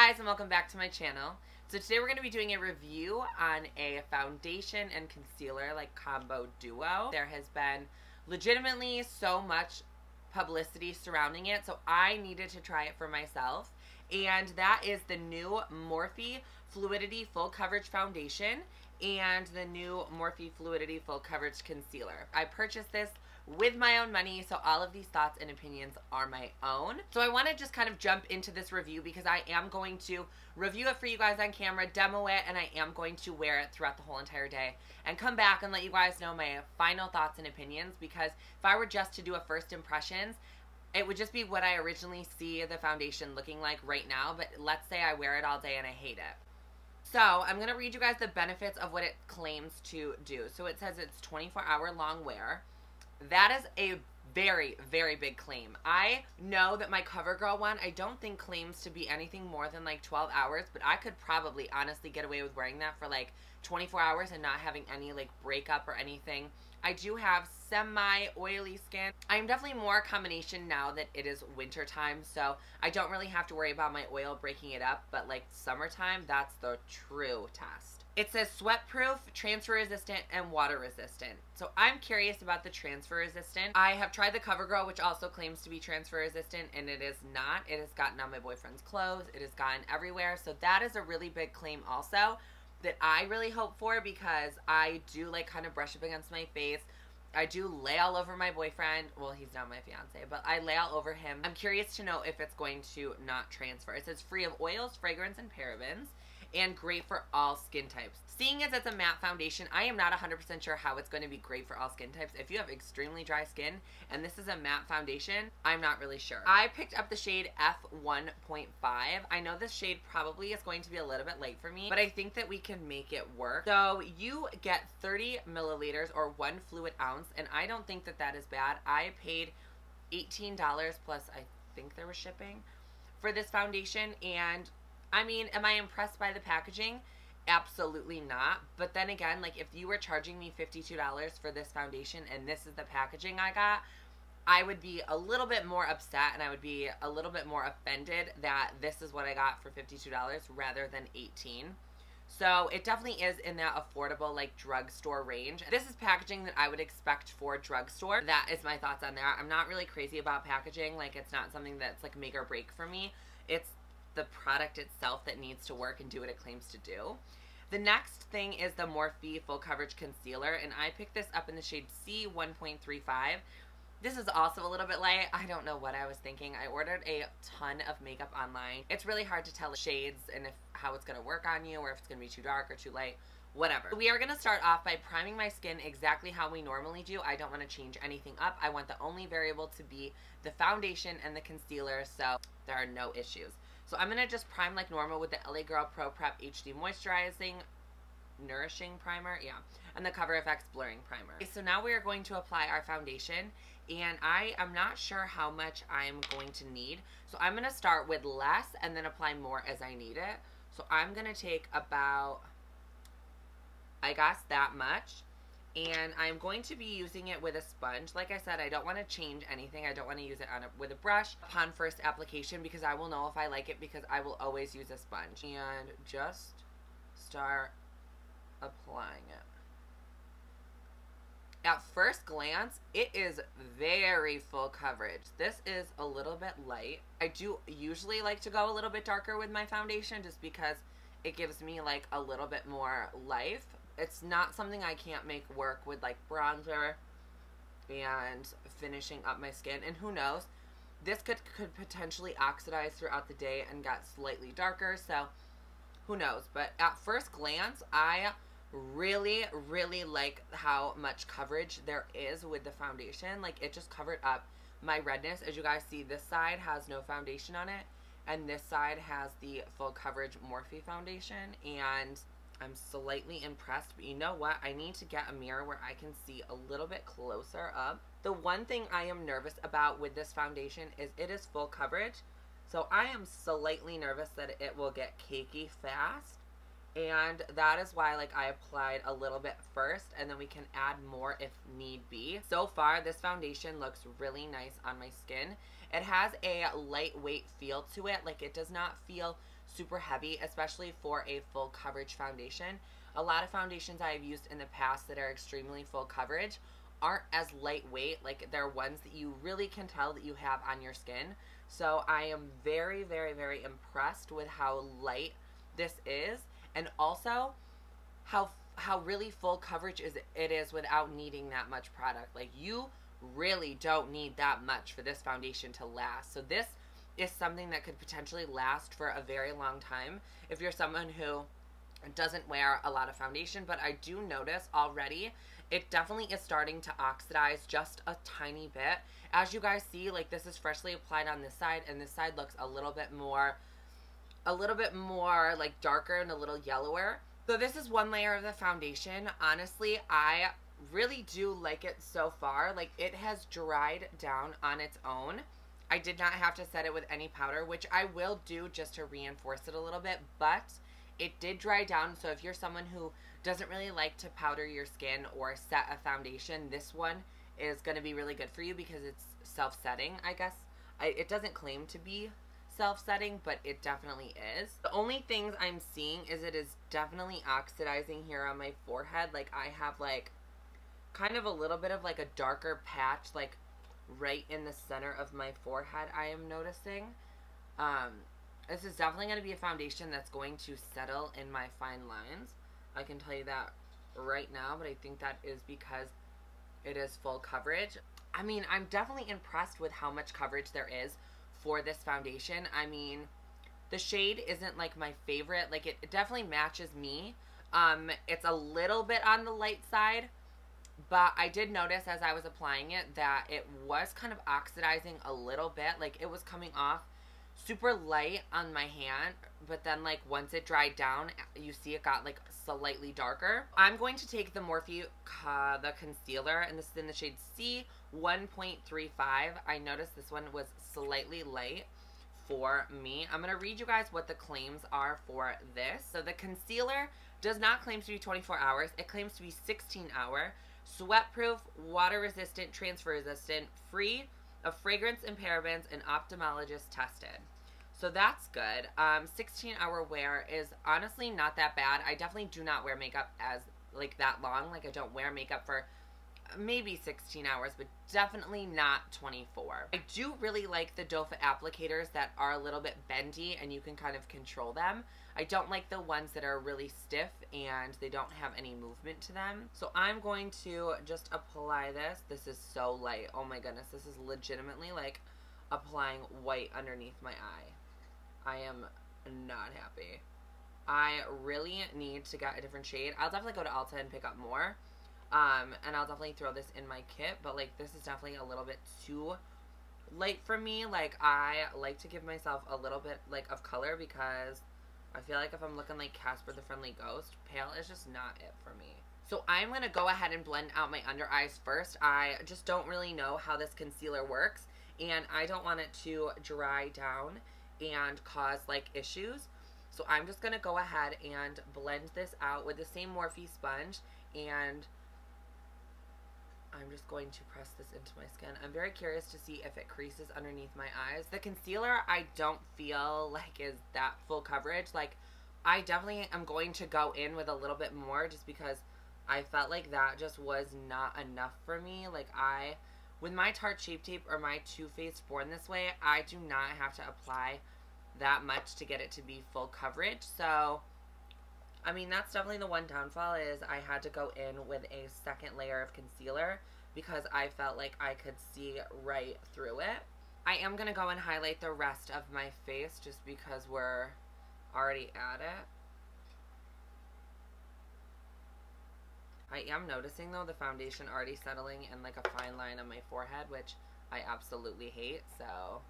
guys, and welcome back to my channel. So today we're going to be doing a review on a foundation and concealer like combo duo. There has been legitimately so much publicity surrounding it, so I needed to try it for myself. And that is the new Morphe Fluidity Full Coverage Foundation and the new Morphe Fluidity Full Coverage Concealer. I purchased this with my own money, so all of these thoughts and opinions are my own. So I want to just kind of jump into this review because I am going to review it for you guys on camera, demo it, and I am going to wear it throughout the whole entire day and come back and let you guys know my final thoughts and opinions, because if I were just to do a first impressions, it would just be what I originally see the foundation looking like right now. But let's say I wear it all day and I hate it. So I'm going to read you guys the benefits of what it claims to do. So it says it's 24-hour long wear. That is a very, very big claim. I know that my CoverGirl one, I don't think claims to be anything more than like 12 hours, but I could probably honestly get away with wearing that for like 24 hours and not having any like breakup or anything. I do have semi-oily skin. I'm definitely more combination now that it is winter time, so I don't really have to worry about my oil breaking it up, but like summertime, that's the true test. It says sweat-proof, transfer-resistant, and water-resistant. So I'm curious about the transfer-resistant. I have tried the CoverGirl, which also claims to be transfer-resistant, and it is not. It has gotten on my boyfriend's clothes. It has gotten everywhere. So that is a really big claim also that I really hope for, because I do like kind of brush up against my face. I do lay all over my boyfriend. Well, he's not my fiance, but I lay all over him. I'm curious to know if it's going to not transfer. It says free of oils, fragrance, and parabens, and great for all skin types. Seeing as it's a matte foundation, I am not 100% sure how it's going to be great for all skin types. If you have extremely dry skin and this is a matte foundation, I'm not really sure. I picked up the shade F1.5. I know this shade probably is going to be a little bit light for me, but I think that we can make it work. So you get 30 milliliters or 1 fluid ounce, and I don't think that that is bad. I paid $18 plus I think there was shipping for this foundation, and I mean, am I impressed by the packaging? Absolutely not. But then again, like if you were charging me $52 for this foundation and this is the packaging I got, I would be a little bit more upset and I would be a little bit more offended that this is what I got for $52 rather than $18. So it definitely is in that affordable like drugstore range. This is packaging that I would expect for drugstore. That is my thoughts on that. I'm not really crazy about packaging. Like it's not something that's like make or break for me. It's the product itself that needs to work and do what it claims to do. The next thing is the Morphe Full Coverage Concealer, and I picked this up in the shade C1.35. This is also a little bit light. I don't know what I was thinking. I ordered a ton of makeup online. It's really hard to tell the shades and how it's going to work on you, or if it's going to be too dark or too light, whatever. We are going to start off by priming my skin exactly how we normally do. I don't want to change anything up. I want the only variable to be the foundation and the concealer, so there are no issues. So I'm going to just prime like normal with the LA Girl Pro Prep HD Moisturizing Nourishing Primer, and the Cover FX Blurring Primer. Okay, so now we are going to apply our foundation, and I am not sure how much I'm going to need. So I'm going to start with less and then apply more as I need it. So I'm going to take about, I guess, that much. And I'm going to be using it with a sponge. Like I said, I don't want to change anything. I don't want to use it with a brush upon first application, because I will know if I like it, because I will always use a sponge. And just start applying it. At first glance, it is very full coverage. This is a little bit light. I do usually like to go a little bit darker with my foundation just because it gives me like a little bit more life. It's not something I can't make work with like bronzer and finishing up my skin. And who knows, this could potentially oxidize throughout the day and get slightly darker, so who knows. But at first glance, I really, really like how much coverage there is with the foundation. Like it just covered up my redness. As you guys see, this side has no foundation on it, and this side has the full coverage Morphe foundation, and I'm slightly impressed. But you know what? I need to get a mirror where I can see a little bit closer up. The one thing I am nervous about with this foundation is it is full coverage. So I am slightly nervous that it will get cakey fast. And that is why like I applied a little bit first, and then we can add more if need be. So far, this foundation looks really nice on my skin. It has a lightweight feel to it. Like it does not feel super heavy, especially for a full coverage foundation. A lot of foundations I have used in the past that are extremely full coverage aren't as lightweight. Like, they're ones that you really can tell that you have on your skin. So I am very, very, very impressed with how light this is, and also how really full coverage it is without needing that much product. Like, you really don't need that much for this foundation to last. So this is something that could potentially last for a very long time if you're someone who doesn't wear a lot of foundation. But I do notice already it definitely is starting to oxidize just a tiny bit. As you guys see, like, this is freshly applied on this side, and this side looks a little bit more like darker and a little yellower. So this is one layer of the foundation. Honestly, I really do like it so far. Like, it has dried down on its own. I did not have to set it with any powder, which I will do just to reinforce it a little bit, but it did dry down. So if you're someone who doesn't really like to powder your skin or set a foundation, this one is going to be really good for you because it's self-setting, I guess. It doesn't claim to be self-setting, but it definitely is. The only things I'm seeing is it is definitely oxidizing here on my forehead. Like, I have like kind of a little bit of like a darker patch like right in the center of my forehead, I am noticing. This is definitely going to be a foundation that's going to settle in my fine lines. I can tell you that right now, but I think that is because it is full coverage. I mean, I'm definitely impressed with how much coverage there is for this foundation. I mean, the shade isn't like my favorite. Like, it definitely matches me. It's a little bit on the light side, but I did notice as I was applying it that it was kind of oxidizing a little bit. Like, it was coming off super light on my hand, but then like once it dried down, you see it got like slightly darker. I'm going to take the Morphe the concealer, and this is in the shade C1.35. I noticed this one was slightly light for me. I'm going to read you guys what the claims are for this. So the concealer does not claim to be 24 hours. It claims to be 16-hour, sweat-proof, water-resistant, transfer-resistant, free of fragrance and parabens, and ophthalmologist tested. So that's good. 16-hour wear is honestly not that bad. I definitely do not wear makeup as like that long. Like, I don't wear makeup for maybe 16 hours, but definitely not 24. I do really like the doe foot applicators that are a little bit bendy and you can kind of control them. I don't like the ones that are really stiff and they don't have any movement to them. So I'm going to just apply this. This is so light. Oh my goodness. This is legitimately like applying white underneath my eye. I am not happy. I really need to get a different shade. I'll definitely go to Ulta and pick up more. And I'll definitely throw this in my kit, but like this is definitely a little bit too light for me. Like, I like to give myself a little bit like of color because I feel like if I'm looking like Casper the Friendly Ghost, pale is just not it for me. So I'm going to go ahead and blend out my under eyes first. I just don't really know how this concealer works, and I don't want it to dry down and cause like issues. So I'm just going to go ahead and blend this out with the same Morphe sponge, and I'm just going to press this into my skin. I'm very curious to see if it creases underneath my eyes. The concealer I don't feel like is that full coverage. Like, I definitely am going to go in with a little bit more just because I felt like that just was not enough for me. Like, with my Tarte Shape Tape or my Too Faced Born This Way, I do not have to apply that much to get it to be full coverage. So, I mean, that's definitely the one downfall, is I had to go in with a second layer of concealer because I felt like I could see right through it. I am going to go and highlight the rest of my face just because we're already at it. I am noticing, though, the foundation already settling in like a fine line on my forehead, which I absolutely hate, so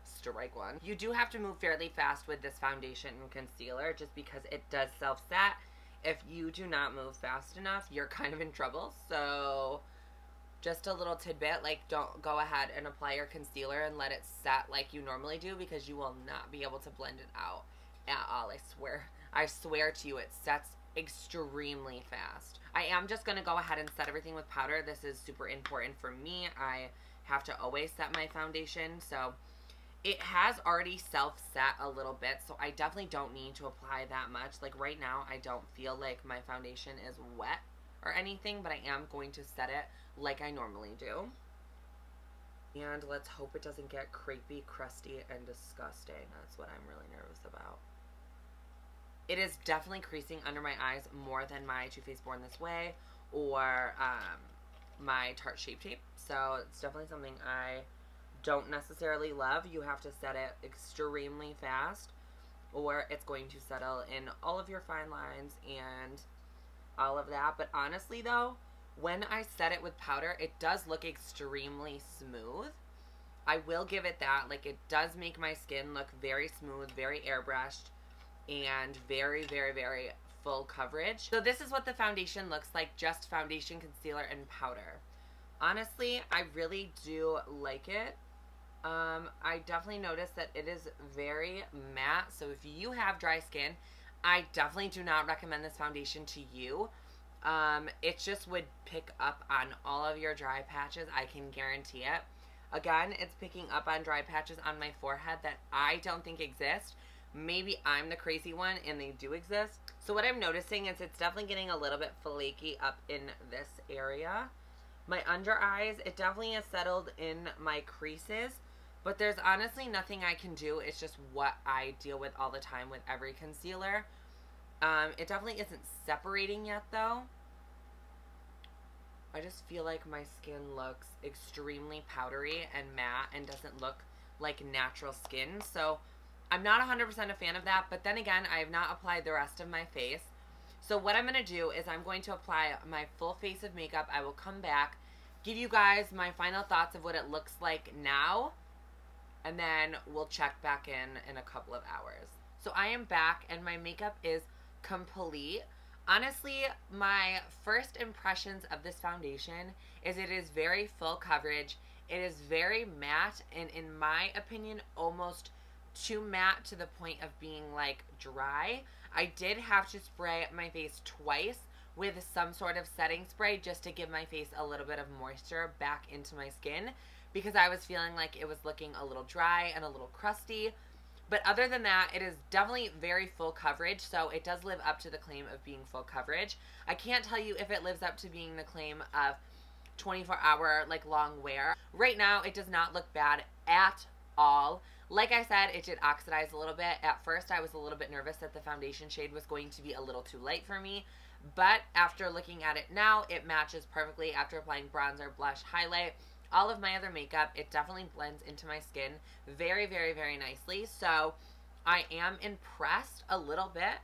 strike one. You do have to move fairly fast with this foundation and concealer just because it does self-set. If you do not move fast enough, you're kind of in trouble. So just a little tidbit, like, don't go ahead and apply your concealer and let it set like you normally do, because you will not be able to blend it out at all. I swear to you, it sets extremely fast. I am just going to go ahead and set everything with powder. This is super important for me. I have to always set my foundation, so It has already self-set a little bit, so I definitely don't need to apply that much. Like right now, I don't feel like my foundation is wet or anything, but I am going to set it like I normally do. And let's hope it doesn't get crepey, crusty, and disgusting. That's what I'm really nervous about. It is definitely creasing under my eyes more than my Too Faced Born This Way or my Tarte Shape Tape. So it's definitely something I don't necessarily love. You have to set it extremely fast or it's going to settle in all of your fine lines and all of that. But honestly though, when I set it with powder, it does look extremely smooth. I will give it that. Like, it does make my skin look very smooth, very airbrushed, and very, very, very full coverage. So this is what the foundation looks like, just foundation, concealer, and powder. Honestly, I really do like it. I definitely noticed that it is very matte. So if you have dry skin, I definitely do not recommend this foundation to you. It just would pick up on all of your dry patches. I can guarantee it. Again, it's picking up on dry patches on my forehead that I don't think exist. Maybe I'm the crazy one and they do exist. So what I'm noticing is it's definitely getting a little bit flaky up in this area. My under eyes, it definitely has settled in my creases, but there's honestly nothing I can do. It's just what I deal with all the time with every concealer. It definitely isn't separating yet though. I just feel like my skin looks extremely powdery and matte and doesn't look like natural skin. So I'm not 100% a fan of that, but then again, I have not applied the rest of my face. So what I'm going to do is I'm going to apply my full face of makeup. I will come back, give you guys my final thoughts of what it looks like now, and then we'll check back in a couple of hours. So I am back and my makeup is complete. Honestly, my first impressions of this foundation is it is very full coverage. It is very matte and in my opinion almost too matte to the point of being like dry. I did have to spray my face twice with some sort of setting spray just to give my face a little bit of moisture back into my skin because I was feeling like it was looking a little dry and a little crusty. But other than that, it is definitely very full coverage, so it does live up to the claim of being full coverage. I can't tell you if it lives up to being the claim of 24-hour like long wear. Right now, it does not look bad at all. Like I said, it did oxidize a little bit. At first, I was a little bit nervous that the foundation shade was going to be a little too light for me. But after looking at it now, it matches perfectly after applying bronzer, blush, highlight. All of my other makeup, it definitely blends into my skin very, very, very nicely. So I am impressed a little bit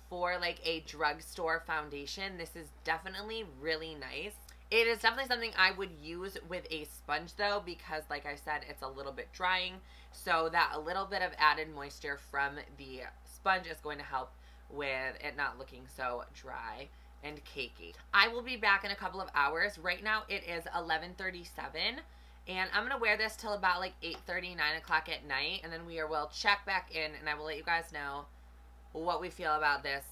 for like a drugstore foundation. This is definitely really nice. It is definitely something I would use with a sponge though, because like I said, it's a little bit drying. So that a little bit of added moisture from the sponge is going to help with it not looking so dry and cakey. I will be back in a couple of hours. Right now it is 11:37 and I'm gonna wear this till about like 8:30, 9 o'clock at night, and then will check back in and I will let you guys know what we feel about this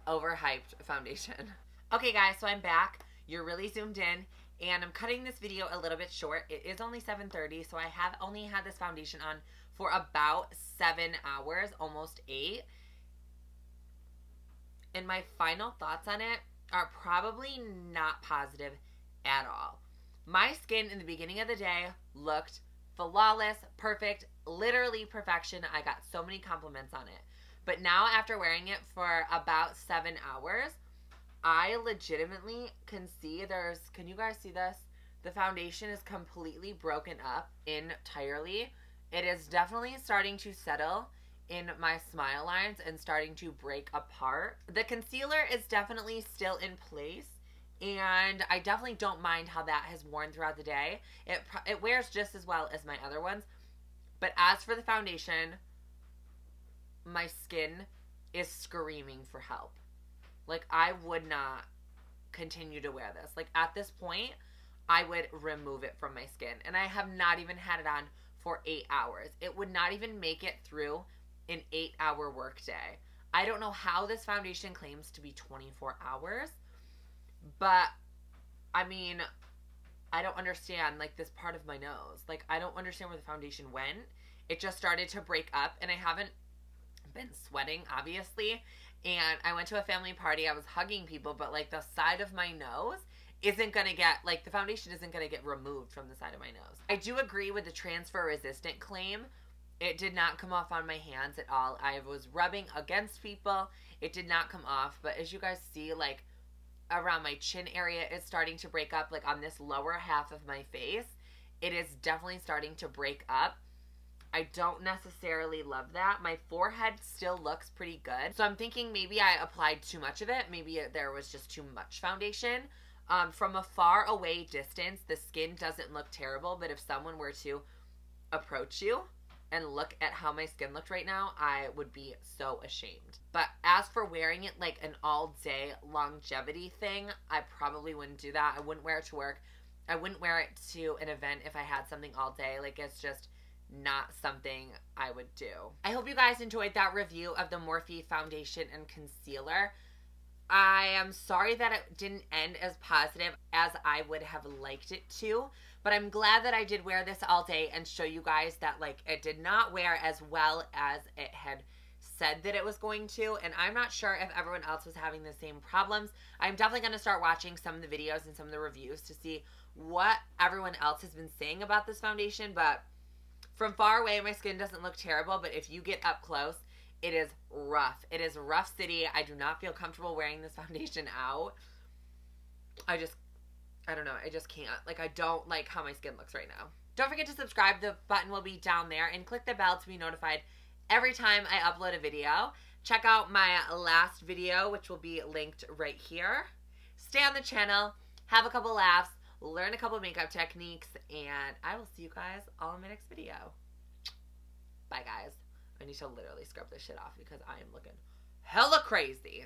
overhyped foundation. Okay guys, so I'm back. You're really zoomed in and I'm cutting this video a little bit short. It is only 7:30, so I have only had this foundation on for about 7 hours, almost 8. And my final thoughts on it are probably not positive at all. My skin in the beginning of the day looked flawless, perfect, literally perfection. I got so many compliments on it. But now after wearing it for about 7 hours, I legitimately can see can you guys see this? The foundation is completely broken up entirely. It is definitely starting to settle in my smile lines and starting to break apart. The concealer is definitely still in place and I definitely don't mind how that has worn throughout the day. It wears just as well as my other ones. But as for the foundation, my skin is screaming for help. Like, I would not continue to wear this. Like, at this point, I would remove it from my skin. And I have not even had it on for 8 hours. It would not even make it through an 8-hour workday. I don't know how this foundation claims to be 24 hours. But, I mean, I don't understand, like, this part of my nose. Like, I don't understand where the foundation went. it just started to break up, and I haven't been sweating, obviously. And I went to a family party. I was hugging people, but like the side of my nose isn't going to get, like the foundation isn't going to get removed from the side of my nose. I do agree with the transfer resistant claim. It did not come off on my hands at all. I was rubbing against people. It did not come off. But as you guys see, like around my chin area, it's starting to break up. Like on this lower half of my face, it is definitely starting to break up. I don't necessarily love that. My forehead still looks pretty good. So I'm thinking maybe I applied too much of it. Maybe there was just too much foundation. From a far away distance, the skin doesn't look terrible. But if someone were to approach you and look at how my skin looked right now, I would be so ashamed. But as for wearing it like an all-day longevity thing, I probably wouldn't do that. I wouldn't wear it to work. I wouldn't wear it to an event if I had something all day. Like, it's just not something I would do. I hope you guys enjoyed that review of the Morphe foundation and concealer. I am sorry that it didn't end as positive as I would have liked it to, but I'm glad that I did wear this all day and show you guys that like it did not wear as well as it had said that it was going to, and I'm not sure if everyone else was having the same problems. I'm definitely going to start watching some of the videos and some of the reviews to see what everyone else has been saying about this foundation, but from far away, my skin doesn't look terrible, but if you get up close, it is rough. It is rough city. I do not feel comfortable wearing this foundation out. I don't know. I just can't. Like, I don't like how my skin looks right now. Don't forget to subscribe. The button will be down there. And click the bell to be notified every time I upload a video. Check out my last video, which will be linked right here. Stay on the channel. Have a couple laughs. Learn a couple makeup techniques, and I will see you guys all in my next video. Bye, guys. I need to literally scrub this shit off because I am looking hella crazy.